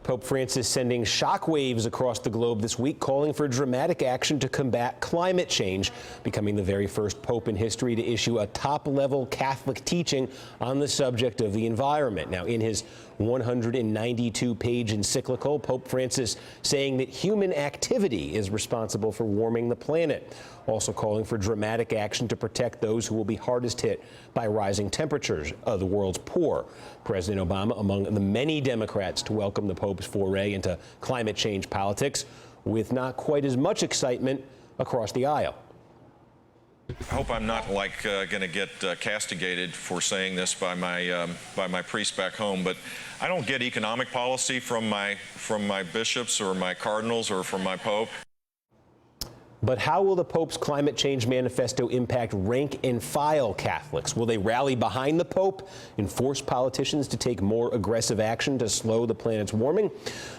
Pope Francis sending shockwaves across the globe this week, calling for dramatic action to combat climate change, becoming the very first pope in history to issue a top-level Catholic teaching on the subject of the environment. Now, in his 192-page encyclical, Pope Francis saying that human activity is responsible for warming the planet, also calling for dramatic action to protect those who will be hardest hit by rising temperatures of the world's poor. President Obama among the many Democrats to welcome the Pope's foray into climate change politics, with not quite as much excitement across the aisle. I hope I'm not going to get castigated for saying this by my priest back home, but I don't get economic policy from my bishops or my cardinals or from my pope. But how will the Pope's climate change manifesto impact rank and file Catholics? Will they rally behind the Pope and force politicians to take more aggressive action to slow the planet's warming?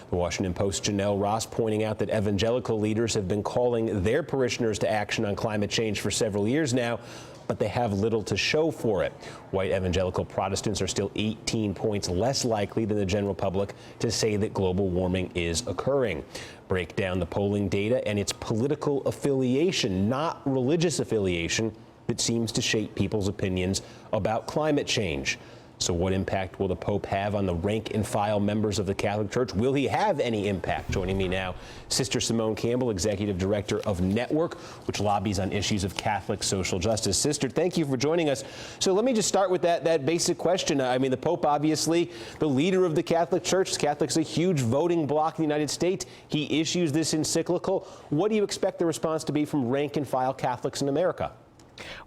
The Washington Post's Janelle Ross pointing out that evangelical leaders have been calling their parishioners to action on climate change for several years now, but they have little to show for it. White evangelical Protestants are still 18 points less likely than the general public to say that global warming is occurring. Break down the polling data and its political affiliation, not religious affiliation, that seems to shape people's opinions about climate change. So what impact will the Pope have on the rank and file members of the Catholic Church? Will he have any impact? Joining me now, Sister Simone Campbell, Executive Director of Network, which lobbies on issues of Catholic social justice. Sister, thank you for joining us. So let me just start with that basic question. I mean, the Pope, obviously, the leader of the Catholic Church. Catholics a huge voting bloc in the United States. He issues this encyclical. What do you expect the response to be from rank and file Catholics in America?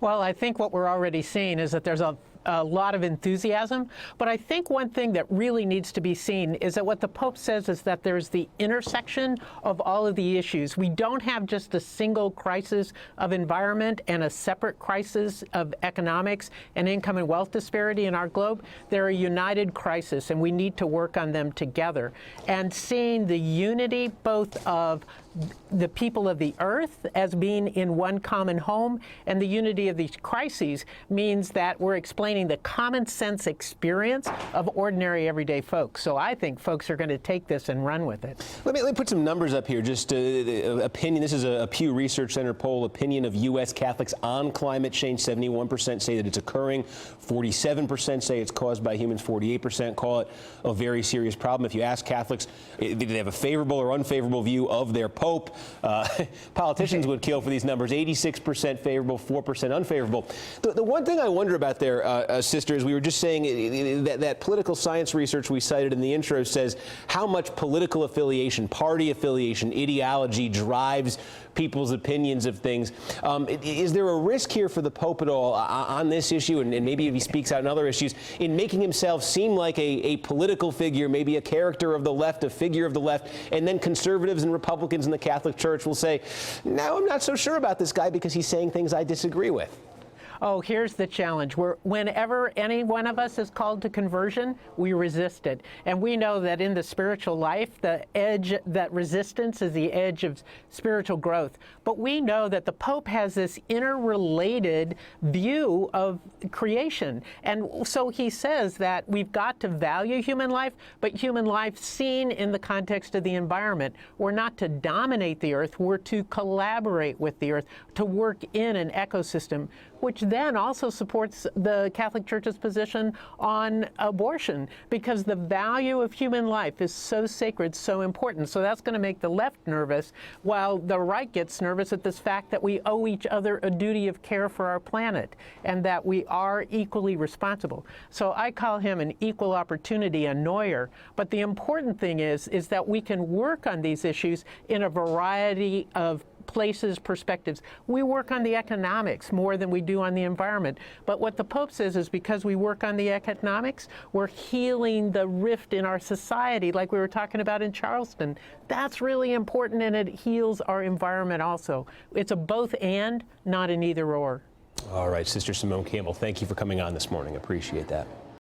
Well, I think what we're already seeing is that there's a lot of enthusiasm, but I think one thing that really needs to be seen is that what the Pope says is that there's the intersection of all of the issues. We don't have just a single crisis of environment and a separate crisis of economics and income and wealth disparity in our globe. They're a united crisis, and we need to work on them together. And seeing the unity both of the people of the earth as being in one common home and the unity of these crises means that we're explaining the common sense experience of ordinary everyday folks. So I think folks are going to take this and run with it. Let me put some numbers up here. Just opinion. This is a Pew Research Center poll. Opinion of U.S. Catholics on climate change. 71% say that it's occurring. 47% say it's caused by humans. 48% call it a very serious problem. If you ask Catholics, do they have a favorable or unfavorable view of their Pope? Politicians would kill for these numbers. 86% favorable, 4% unfavorable. The one thing I wonder about there, Sister, is we were just saying that political science research we cited in the intro says how much political affiliation, party affiliation, ideology drives people's opinions of things. Is there a risk here for the Pope at all on this issue, and maybe if he speaks out on other issues, in making himself seem like a political figure, maybe a character of the left, a figure of the left, and then conservatives and Republicans in the Catholic Church will say, no, I'm not so sure about this guy because he's saying things I disagree with? Oh, here's the challenge. Whenever any one of us is called to conversion, we resist it. And we know that in the spiritual life, the edge, that resistance is the edge of spiritual growth. But we know that the Pope has this interrelated view of creation. And so he says that we've got to value human life, but human life seen in the context of the environment. We're not to dominate the earth, we're to collaborate with the earth, to work in an ecosystem, which then also supports the Catholic Church's position on abortion, because the value of human life is so sacred, so important. So that's going to make the left nervous, while the right gets nervous at this fact that we owe each other a duty of care for our planet and that we are equally responsible. So I call him an equal opportunity annoyer. But the important thing is that we can work on these issues in a variety of places, perspectives. We work on the economics more than we do on the environment. But what the Pope says is because we work on the economics, we're healing the rift in our society, like we were talking about in Charleston. That's really important, and it heals our environment also. It's a both and, not an either or. All right, Sister Simone Campbell, thank you for coming on this morning. Appreciate that.